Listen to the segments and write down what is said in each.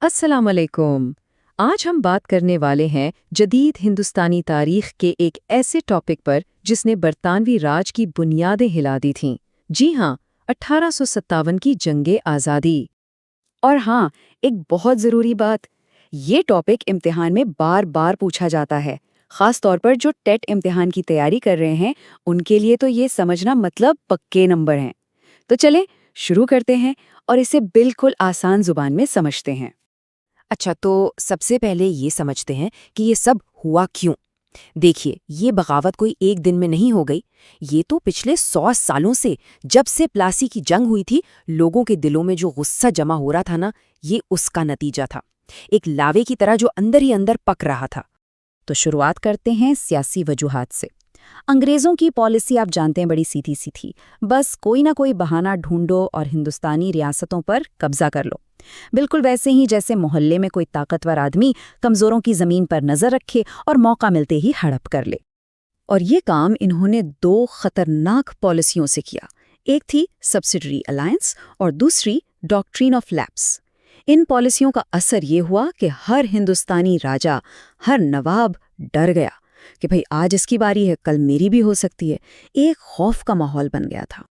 अस्सलाम वालेकुम। आज हम बात करने वाले हैं जदीद हिंदुस्तानी तारीख के एक ऐसे टॉपिक पर जिसने बरतानवी राज की बुनियादें हिला दी थीं। जी हाँ, 1857 की जंगे आज़ादी। और हाँ, एक बहुत ज़रूरी बात, ये टॉपिक इम्तिहान में बार बार पूछा जाता है। खास तौर पर जो टेट इम्तिहान की तैयारी कर रहे हैं, उनके लिए तो ये समझना मतलब पक्के नंबर हैं। तो चलें, शुरू करते हैं और इसे बिल्कुल आसान जुबान में समझते हैं। अच्छा, तो सबसे पहले ये समझते हैं कि ये सब हुआ क्यों। देखिए, ये बगावत कोई एक दिन में नहीं हो गई। ये तो पिछले 100 सालों से, जब से प्लासी की जंग हुई थी, लोगों के दिलों में जो गुस्सा जमा हो रहा था ना, ये उसका नतीजा था। एक लावे की तरह जो अंदर ही अंदर पक रहा था। तो शुरुआत करते हैं सियासी वजूहात से। अंग्रेज़ों की पॉलिसी आप जानते हैं, बड़ी सीधी सी थी। बस कोई ना कोई बहाना ढूंढो और हिंदुस्तानी रियासतों पर कब्जा कर लो। बिल्कुल वैसे ही जैसे मोहल्ले में कोई ताकतवर आदमी कमज़ोरों की ज़मीन पर नज़र रखे और मौका मिलते ही हड़प कर ले। और ये काम इन्होंने दो खतरनाक पॉलिसियों से किया। एक थी सब्सिडरी अलायंस और दूसरी डॉक्ट्रिन ऑफ लैप्स। इन पॉलिसियों का असर ये हुआ कि हर हिंदुस्तानी राजा, हर नवाब डर गया कि भाई आज इसकी बारी है, कल मेरी भी हो सकती है। एक खौफ का माहौल बन गया था।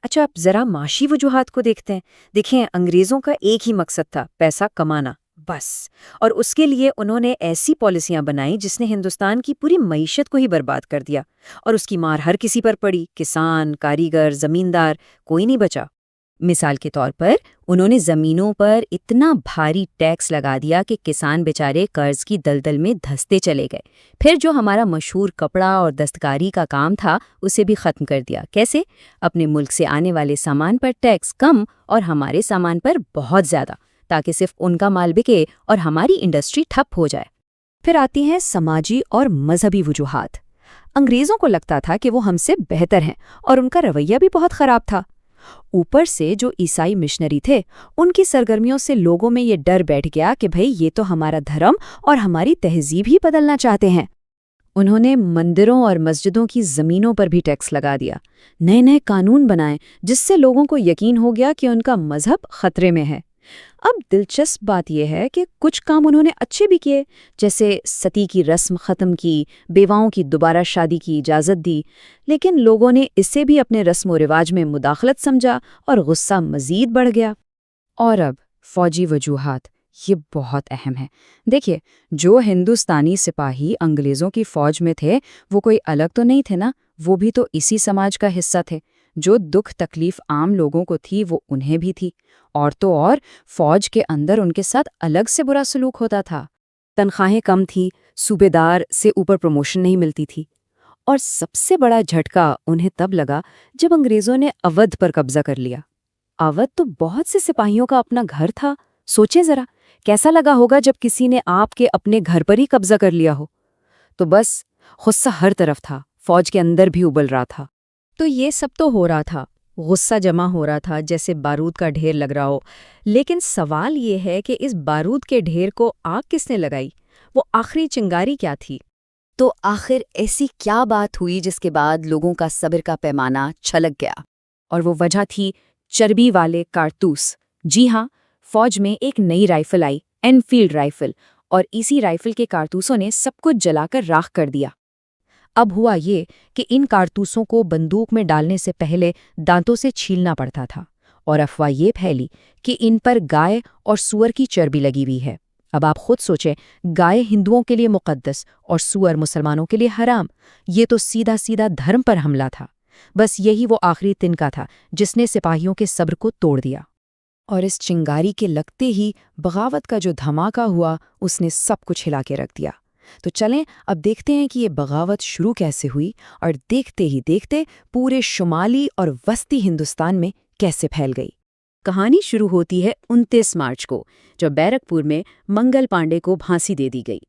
अच्छा, आप जरा माशी वजूहात को देखते हैं। देखें, अंग्रेज़ों का एक ही मकसद था, पैसा कमाना, बस। और उसके लिए उन्होंने ऐसी पॉलिसियां बनाई जिसने हिंदुस्तान की पूरी मईशत को ही बर्बाद कर दिया। और उसकी मार हर किसी पर पड़ी, किसान, कारीगर, जमींदार, कोई नहीं बचा। मिसाल के तौर पर उन्होंने ज़मीनों पर इतना भारी टैक्स लगा दिया कि किसान बेचारे कर्ज की दलदल में धंसते चले गए। फिर जो हमारा मशहूर कपड़ा और दस्तकारी का काम था, उसे भी ख़त्म कर दिया। कैसे? अपने मुल्क से आने वाले सामान पर टैक्स कम और हमारे सामान पर बहुत ज़्यादा, ताकि सिर्फ उनका माल बिके और हमारी इंडस्ट्री ठप हो जाए। फिर आती हैं समाजी और मजहबी वजूहात। अंग्रेज़ों को लगता था कि वो हमसे बेहतर हैं और उनका रवैया भी बहुत ख़राब था। ऊपर से जो ईसाई मिशनरी थे, उनकी सरगर्मियों से लोगों में ये डर बैठ गया कि भाई ये तो हमारा धर्म और हमारी तहजीब ही बदलना चाहते हैं। उन्होंने मंदिरों और मस्जिदों की ज़मीनों पर भी टैक्स लगा दिया। नए नए कानून बनाए जिससे लोगों को यकीन हो गया कि उनका मजहब खतरे में है। अब दिलचस्प बात यह है कि कुछ काम उन्होंने अच्छे भी किए, जैसे सती की रस्म ख़त्म की, बेवाओं की दोबारा शादी की इजाज़त दी। लेकिन लोगों ने इसे भी अपने रस्म व रिवाज में मुदाखलत समझा और गुस्सा मज़ीद बढ़ गया। और अब फ़ौजी वजूहात, ये बहुत अहम है। देखिए, जो हिंदुस्तानी सिपाही अंग्रेज़ों की फ़ौज में थे, वो कोई अलग तो नहीं थे ना, वो भी तो इसी समाज का हिस्सा थे। जो दुख तकलीफ आम लोगों को थी, वो उन्हें भी थी। और तो और फौज के अंदर उनके साथ अलग से बुरा सलूक होता था। तनख्वाहें कम थी, सूबेदार से ऊपर प्रमोशन नहीं मिलती थी। और सबसे बड़ा झटका उन्हें तब लगा जब अंग्रेज़ों ने अवध पर कब्जा कर लिया। अवध तो बहुत से सिपाहियों का अपना घर था। सोचें ज़रा, कैसा लगा होगा जब किसी ने आपके अपने घर पर ही कब्जा कर लिया हो। तो बस, गुस्सा हर तरफ था, फौज के अंदर भी उबल रहा था। तो ये सब तो हो रहा था, गुस्सा जमा हो रहा था, जैसे बारूद का ढेर लग रहा हो। लेकिन सवाल ये है कि इस बारूद के ढेर को आग किसने लगाई? वो आखिरी चिंगारी क्या थी? तो आखिर ऐसी क्या बात हुई जिसके बाद लोगों का सब्र का पैमाना छलक गया? और वो वजह थी चर्बी वाले कारतूस। जी हाँ, फौज में एक नई राइफल आई, एनफील्ड राइफल, और इसी राइफल के कारतूसों ने सब कुछ जलाकर राख कर दिया। अब हुआ ये कि इन कारतूसों को बंदूक में डालने से पहले दांतों से छीलना पड़ता था, और अफवाह ये फैली कि इन पर गाय और सूअर की चर्बी लगी हुई है। अब आप खुद सोचें, गाय हिंदुओं के लिए मुकद्दस और सूअर मुसलमानों के लिए हराम। ये तो सीधा सीधा धर्म पर हमला था। बस यही वो आखिरी तिनका था जिसने सिपाहियों के सब्र को तोड़ दिया। और इस चिंगारी के लगते ही बगावत का जो धमाका हुआ, उसने सब कुछ हिला के रख दिया। तो चलें अब देखते हैं कि ये बगावत शुरू कैसे हुई और देखते ही देखते पूरे शुमाली और वस्ती हिंदुस्तान में कैसे फैल गई। कहानी शुरू होती है 29 मार्च को, जब बैरकपुर में मंगल पांडे को फांसी दे दी गई।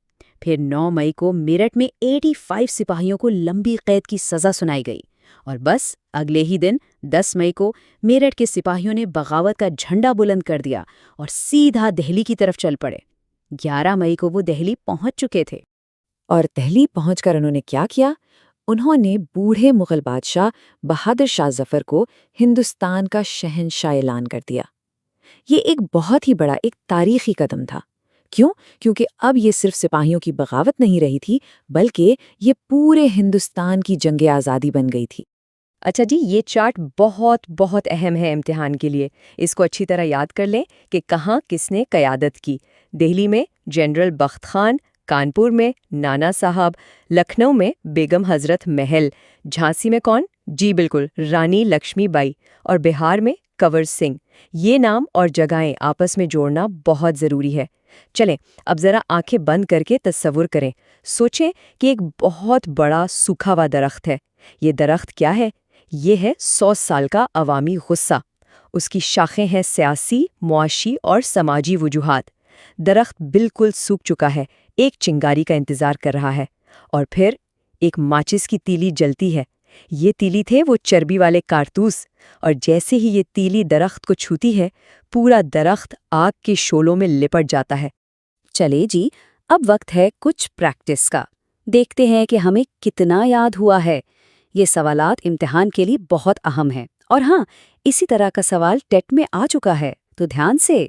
फिर 9 मई को मेरठ में 85 सिपाहियों को लंबी कैद की सज़ा सुनाई गई। और बस अगले ही दिन 10 मई को मेरठ के सिपाहियों ने बगावत का झंडा बुलंद कर दिया और सीधा दिल्ली की तरफ चल पड़े। 11 मई को वो दिल्ली पहुंच चुके थे। और दिल्ली पहुंचकर उन्होंने क्या किया? उन्होंने बूढ़े मुगल बादशाह बहादुर शाह जफर को हिंदुस्तान का शहंशाह ऐलान कर दिया। یہ ایک بہت ہی بڑا ایک تاریخی قدم تھا۔ کیوں؟ کیونکہ اب یہ صرف سپاہیوں کی بغاوت نہیں رہی تھی، بلکہ یہ پورے ہندوستان کی جنگ آزادی بن گئی تھی۔ اچھا جی، یہ چارٹ بہت بہت اہم ہے امتحان کے لیے۔ اس کو اچھی طرح یاد کر لیں کہ کہاں کس نے قیادت کی۔ دہلی میں جنرل بخت خان، کانپور میں نانا صاحب، لکھنؤ میں بیگم حضرت محل، جھانسی میں کون؟ جی بالکل، رانی لکشمی بائی، اور بہار میں کنور سنگھ۔ یہ نام اور جگہیں آپس میں جوڑنا بہت ضروری ہے۔ چلیں اب ذرا آنکھیں بند کر کے تصور کریں، سوچیں کہ ایک بہت بڑا سوکھا ہوا درخت ہے۔ یہ درخت کیا ہے؟ یہ ہے 100 سال کا عوامی غصہ۔ اس کی شاخیں ہیں سیاسی، معاشی اور سماجی وجوہات۔ درخت بالکل سوکھ چکا ہے، ایک چنگاری کا انتظار کر رہا ہے، اور پھر ایک ماچس کی تیلی جلتی ہے۔ یہ تیلی تھے وہ چربی والے کارتوس، اور جیسے ہی یہ تیلی درخت کو چھوتی ہے، پورا درخت آگ کے شعلوں میں لپٹ جاتا ہے۔ چلے جی، اب وقت ہے کچھ پریکٹس کا۔ دیکھتے ہیں کہ ہمیں کتنا یاد ہوا ہے۔ یہ سوالات امتحان کے لیے بہت اہم ہیں، اور ہاں، اسی طرح کا سوال ٹیٹ میں آ چکا ہے، تو دھیان سے۔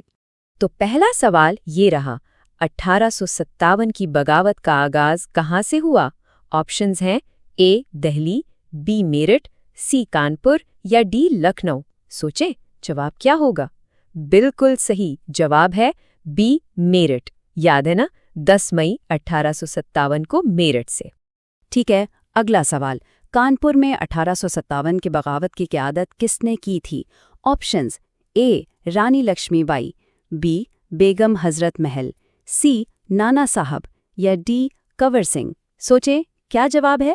تو پہلا سوال یہ رہا، 1857 کی بغاوت کا آغاز کہاں سے ہوا؟ آپشنز ہیں اے دہلی، بی میرٹھ، سی کانپور یا ڈی لکھنؤ۔ سوچیں جواب کیا ہوگا؟ بالکل صحیح جواب ہے بی میرٹھ۔ یاد ہے نا، 10 مئی 1857 کو میرٹھ سے۔ ٹھیک ہے، اگلا سوال، کانپور میں 1857 کی بغاوت کی قیادت کس نے کی تھی؟ Options A Rani Lakshmi Bai, B Begum Hazrat Mahal, سی نانا صاحب یا ڈی کنور سنگھ۔ سوچیں کیا جواب ہے؟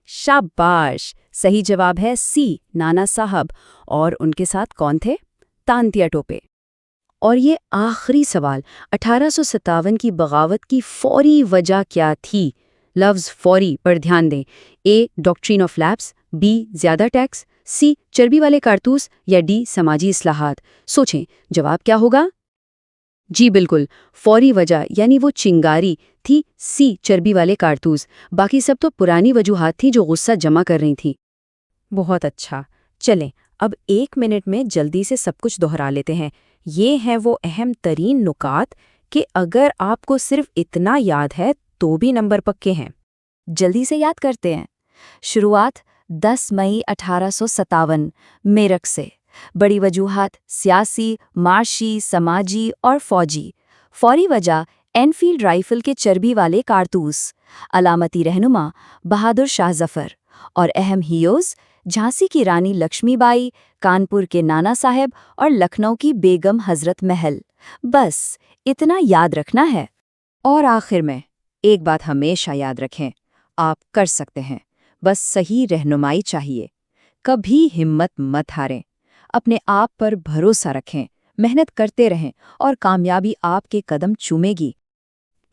شاباش، صحیح جواب ہے سی نانا صاحب، اور ان کے ساتھ کون تھے؟ تانتیا ٹوپے۔ اور یہ آخری سوال، 1857 کی بغاوت کی فوری وجہ کیا تھی؟ لفظ فوری پر دھیان دیں۔ اے ڈاکٹرین آف لیپس، بی زیادہ ٹیکس، سی چربی والے کارتوس یا ڈی سماجی اصلاحات۔ سوچیں جواب کیا ہوگا؟ جی بالکل، فوری وجہ یعنی وہ چنگاری تھی سی چربی والے کارتوس، باقی سب تو پرانی وجوہات تھیں جو غصہ جمع کر رہی تھیں۔ بہت اچھا، چلیں اب 1 منٹ میں جلدی سے سب کچھ دہرا لیتے ہیں۔ یہ ہیں وہ اہم ترین نکات کہ اگر آپ کو صرف اتنا یاد ہے تو بھی نمبر پکے ہیں۔ جلدی سے یاد کرتے ہیں۔ شروعات 10 مئی 1857 میرٹھ سے۔ بڑی وجوہات سیاسی، معاشی، سماجی اور فوجی۔ فوری وجہ اینفیلڈ رائفل کے چربی والے کارتوس۔ علامتی رہنما بہادر شاہ ظفر، اور اہم ہیروز جھانسی کی رانی لکشمی بائی، کانپور کے نانا صاحب اور لکھنؤ کی بیگم حضرت محل۔ بس اتنا یاد رکھنا ہے۔ اور آخر میں ایک بات ہمیشہ یاد رکھیں، آپ کر سکتے ہیں، بس صحیح رہنمائی چاہیے۔ کبھی ہمت مت ہاریں، اپنے آپ پر بھروسہ رکھیں، محنت کرتے رہیں، اور کامیابی آپ کے قدم چومے گی۔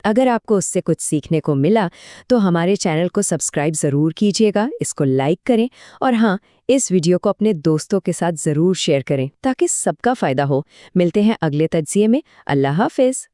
اگر آپ کو اس سے کچھ سیکھنے کو ملا تو ہمارے چینل کو سبسکرائب ضرور کیجیے گا، اس کو لائک کریں، اور ہاں، اس ویڈیو کو اپنے دوستوں کے ساتھ ضرور شیئر کریں تاکہ سب کا فائدہ ہو۔ ملتے ہیں اگلے تجزیے میں۔ اللہ حافظ۔